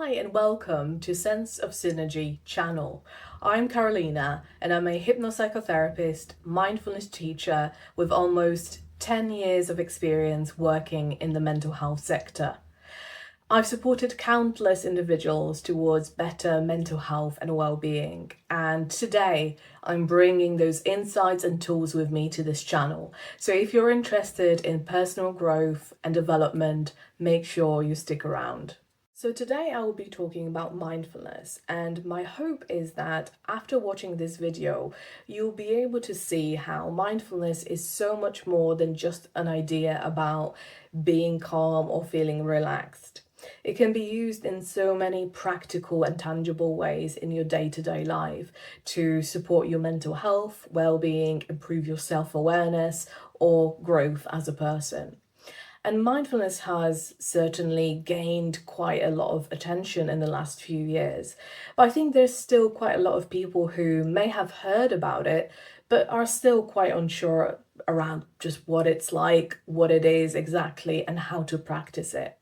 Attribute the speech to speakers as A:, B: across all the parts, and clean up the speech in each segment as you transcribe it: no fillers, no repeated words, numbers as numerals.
A: Hi and welcome to Sense of Synergy channel. I'm Carolina and I'm a hypnopsychotherapist, mindfulness teacher with almost 10 years of experience working in the mental health sector. I've supported countless individuals towards better mental health and well-being, and today I'm bringing those insights and tools with me to this channel. So if you're interested in personal growth and development, make sure you stick around. So today I will be talking about mindfulness, and my hope is that after watching this video, you'll be able to see how mindfulness is so much more than just an idea about being calm or feeling relaxed. It can be used in so many practical and tangible ways in your day-to-day life to support your mental health, well-being, improve your self-awareness, or growth as a person. And mindfulness has certainly gained quite a lot of attention in the last few years. But I think there's still quite a lot of people who may have heard about it, but are still quite unsure around just what it's like, what it is exactly, and how to practice it.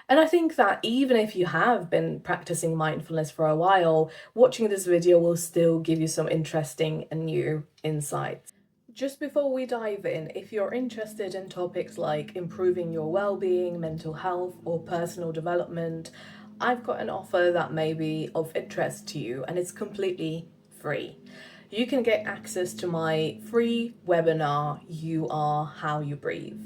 A: And I think that even if you have been practicing mindfulness for a while, watching this video will still give you some interesting and new insights. Just before we dive in, if you're interested in topics like improving your well-being, mental health, or personal development, I've got an offer that may be of interest to you, and it's completely free. You can get access to my free webinar, You Are How You Breathe,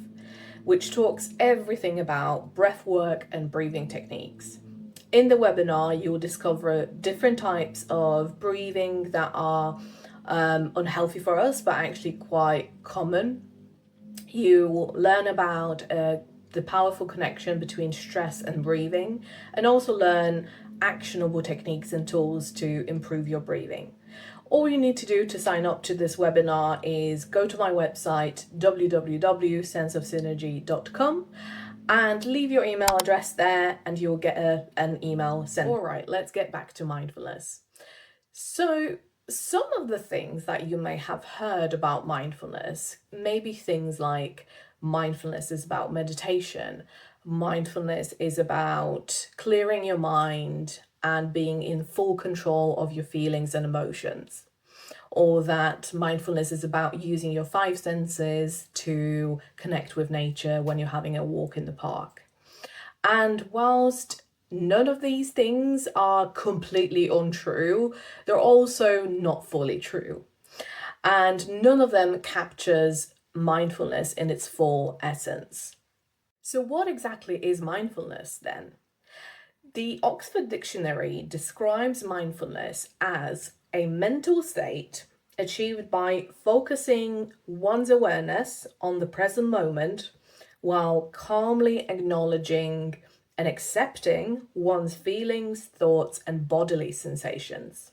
A: which talks everything about breath work and breathing techniques. In the webinar, you'll discover different types of breathing that are unhealthy for us, but actually quite common. You will learn about the powerful connection between stress and breathing, and also learn actionable techniques and tools to improve your breathing. All you need to do to sign up to this webinar is go to my website, www.senseofsynergy.com, and leave your email address there and you'll get an email sent. All right, let's get back to mindfulness. So some of the things that you may have heard about mindfulness may be things like mindfulness is about meditation, mindfulness is about clearing your mind and being in full control of your feelings and emotions, or that mindfulness is about using your five senses to connect with nature when you're having a walk in the park. And whilst none of these things are completely untrue, they're also not fully true. And none of them captures mindfulness in its full essence. So what exactly is mindfulness then? The Oxford Dictionary describes mindfulness as a mental state achieved by focusing one's awareness on the present moment while calmly acknowledging and accepting one's feelings, thoughts, and bodily sensations.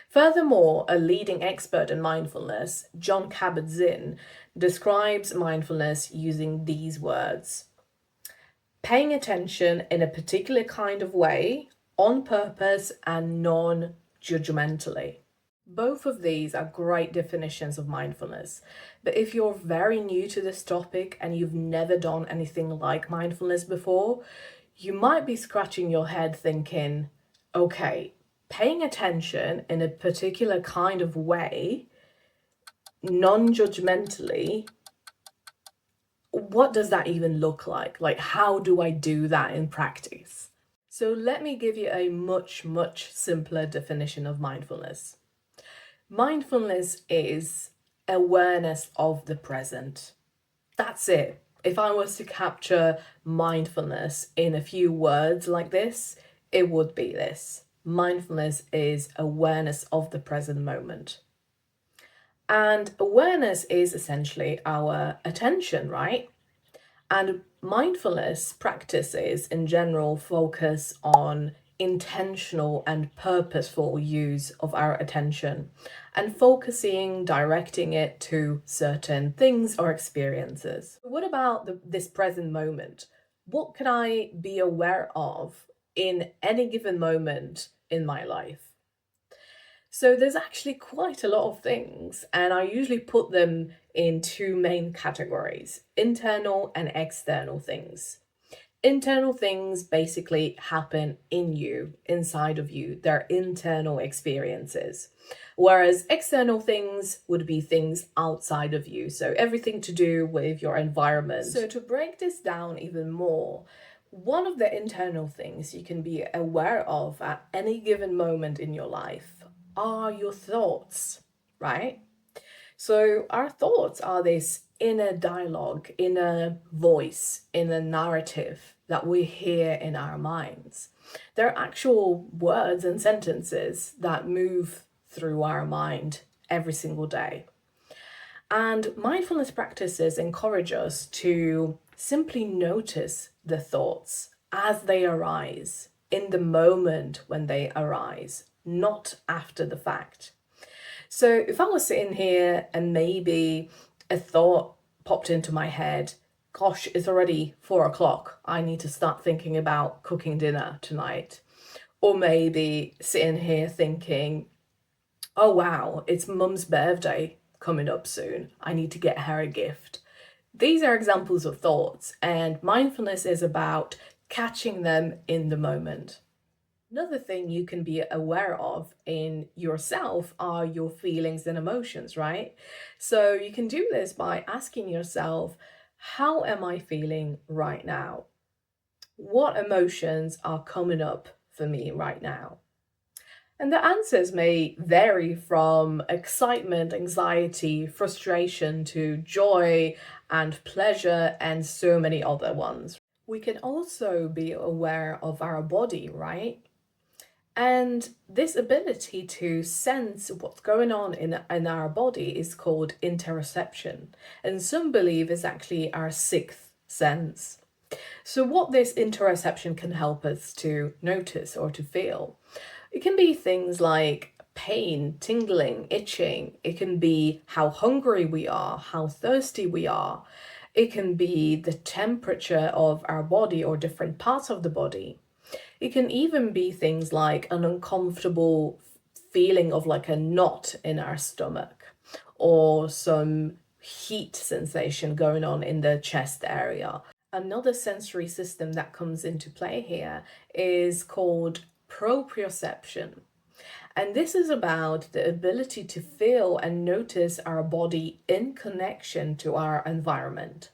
A: Furthermore, a leading expert in mindfulness, Jon Kabat-Zinn, describes mindfulness using these words: paying attention in a particular kind of way, on purpose and non-judgmentally. Both of these are great definitions of mindfulness, but if you're very new to this topic and you've never done anything like mindfulness before, you might be scratching your head thinking, okay, paying attention in a particular kind of way, non-judgmentally, what does that even look like? Like, how do I do that in practice? So let me give you a much, much simpler definition of mindfulness. Mindfulness is awareness of the present. That's it. If I was to capture mindfulness in a few words like this, it would be this. Mindfulness is awareness of the present moment. And awareness is essentially our attention, right? And mindfulness practices in general focus on intentional and purposeful use of our attention and focusing, directing it to certain things or experiences. What about this present moment? What can I be aware of in any given moment in my life? So there's actually quite a lot of things, and I usually put them in two main categories: internal and external things. Internal things basically happen in you, inside of you. They're internal experiences. Whereas external things would be things outside of you. So everything to do with your environment. So to break this down even more, one of the internal things you can be aware of at any given moment in your life are your thoughts, right? So our thoughts are this inner dialogue, inner voice, inner narrative that we hear in our minds. They're actual words and sentences that move through our mind every single day. And mindfulness practices encourage us to simply notice the thoughts as they arise, in the moment when they arise, not after the fact. So if I was sitting here and maybe a thought popped into my head, gosh, it's already 4 o'clock. I need to start thinking about cooking dinner tonight. Or maybe sitting here thinking, oh wow, it's mum's birthday coming up soon. I need to get her a gift. These are examples of thoughts, and mindfulness is about catching them in the moment. Another thing you can be aware of in yourself are your feelings and emotions, right? So you can do this by asking yourself, how am I feeling right now? What emotions are coming up for me right now? And the answers may vary from excitement, anxiety, frustration to joy and pleasure, and so many other ones. We can also be aware of our body, right? And this ability to sense what's going on in our body is called interoception. And some believe is actually our sixth sense. So what this interoception can help us to notice or to feel, it can be things like pain, tingling, itching. It can be how hungry we are, how thirsty we are. It can be the temperature of our body or different parts of the body. It can even be things like an uncomfortable feeling of like a knot in our stomach or some heat sensation going on in the chest area. Another sensory system that comes into play here is called proprioception. And this is about the ability to feel and notice our body in connection to our environment.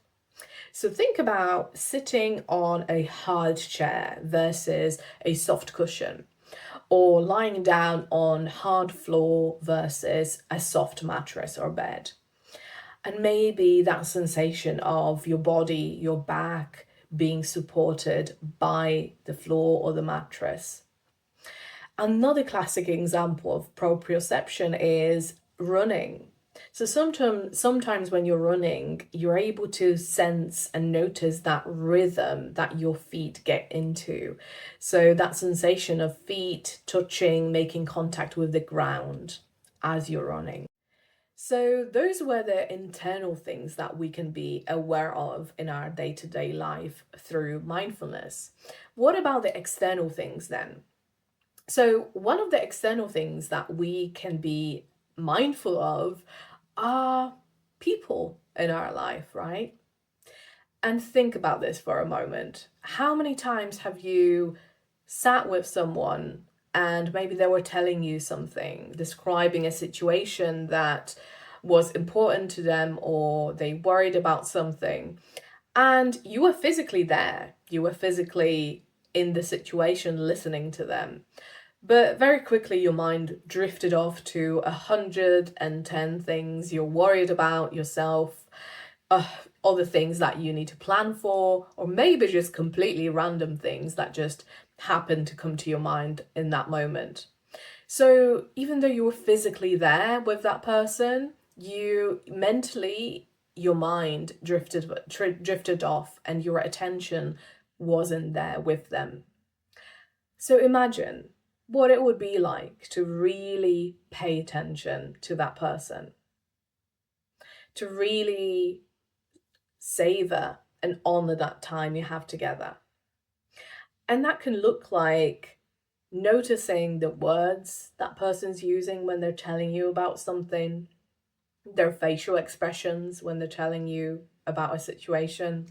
A: So think about sitting on a hard chair versus a soft cushion, or lying down on hard floor versus a soft mattress or bed. And maybe that sensation of your body, your back being supported by the floor or the mattress. Another classic example of proprioception is running. So sometimes when you're running, you're able to sense and notice that rhythm that your feet get into. So that sensation of feet touching, making contact with the ground as you're running. So those were the internal things that we can be aware of in our day-to-day life through mindfulness. What about the external things then? So one of the external things that we can be mindful of are people in our life, right? And think about this for a moment. How many times have you sat with someone and maybe they were telling you something, describing a situation that was important to them or they worried about something, and you were physically there, you were physically in the situation listening to them. But very quickly, your mind drifted off to 110 things you're worried about yourself, other things that you need to plan for, or maybe just completely random things that just happen to come to your mind in that moment. So even though you were physically there with that person, you mentally, your mind drifted off and your attention wasn't there with them. So imagine what it would be like to really pay attention to that person, to really savor and honor that time you have together. And that can look like noticing the words that person's using when they're telling you about something, their facial expressions when they're telling you about a situation.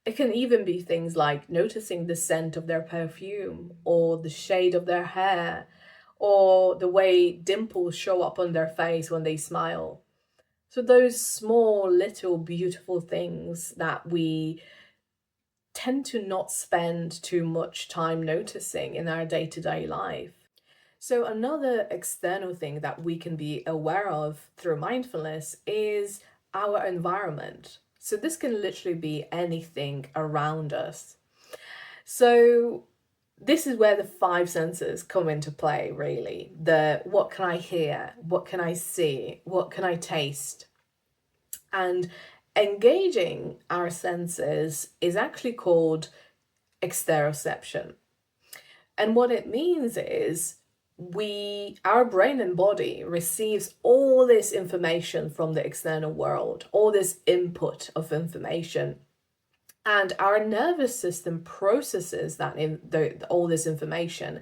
A: It can even be things like noticing the scent of their perfume, or the shade of their hair, or the way dimples show up on their face when they smile. So those small, little, beautiful things that we tend to not spend too much time noticing in our day-to-day life. So another external thing that we can be aware of through mindfulness is our environment. So this can literally be anything around us. So this is where the five senses come into play, really. The what can I hear? What can I see? What can I taste? And engaging our senses is actually called exteroception. And what it means is our brain and body receives all this information from the external world, all this input of information. And our nervous system processes all this information,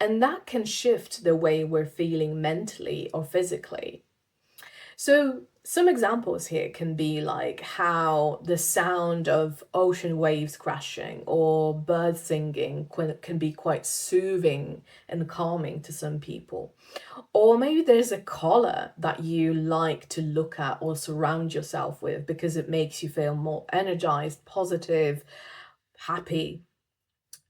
A: and that can shift the way we're feeling mentally or physically. So some examples here can be like how the sound of ocean waves crashing or birds singing can be quite soothing and calming to some people. Or maybe there's a color that you like to look at or surround yourself with because it makes you feel more energized, positive, happy.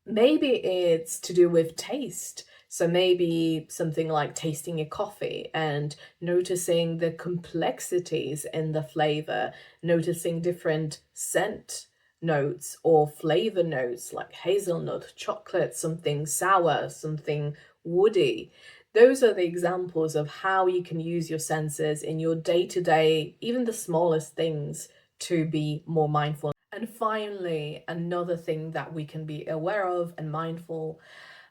A: Maybe it's to do with taste. So maybe something like tasting a coffee and noticing the complexities in the flavor, noticing different scent notes or flavor notes like hazelnut, chocolate, something sour, something woody. Those are the examples of how you can use your senses in your day-to-day, even the smallest things, to be more mindful. And finally, another thing that we can be aware of and mindful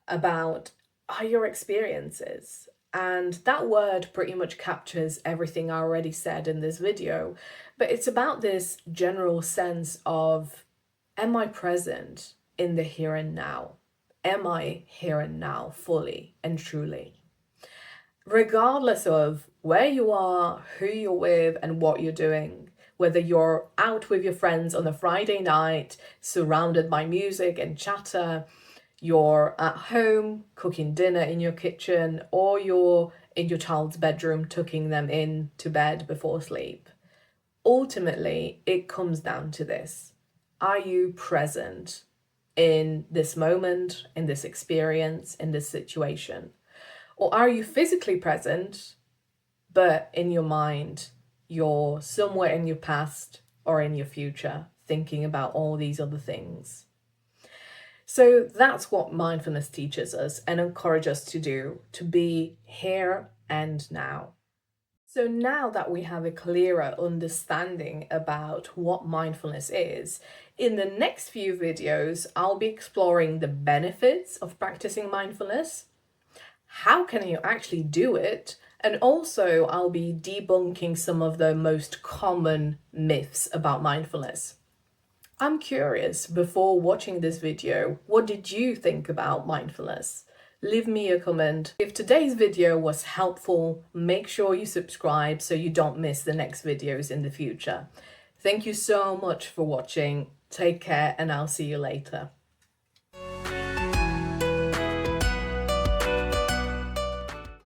A: about are your experiences. And that word pretty much captures everything I already said in this video, but it's about this general sense of, am I present in the here and now? Am I here and now fully and truly? Regardless of where you are, who you're with, and what you're doing, whether you're out with your friends on a Friday night, surrounded by music and chatter, you're at home cooking dinner in your kitchen, or you're in your child's bedroom tucking them in to bed before sleep. Ultimately, it comes down to this. Are you present in this moment, in this experience, in this situation? Or are you physically present, but in your mind, you're somewhere in your past or in your future, thinking about all these other things? So that's what mindfulness teaches us and encourages us to do, to be here and now. So now that we have a clearer understanding about what mindfulness is, in the next few videos, I'll be exploring the benefits of practicing mindfulness. How can you actually do it? And also I'll be debunking some of the most common myths about mindfulness. I'm curious, before watching this video, what did you think about mindfulness? Leave me a comment. If today's video was helpful, make sure you subscribe so you don't miss the next videos in the future. Thank you so much for watching. Take care, and I'll see you later.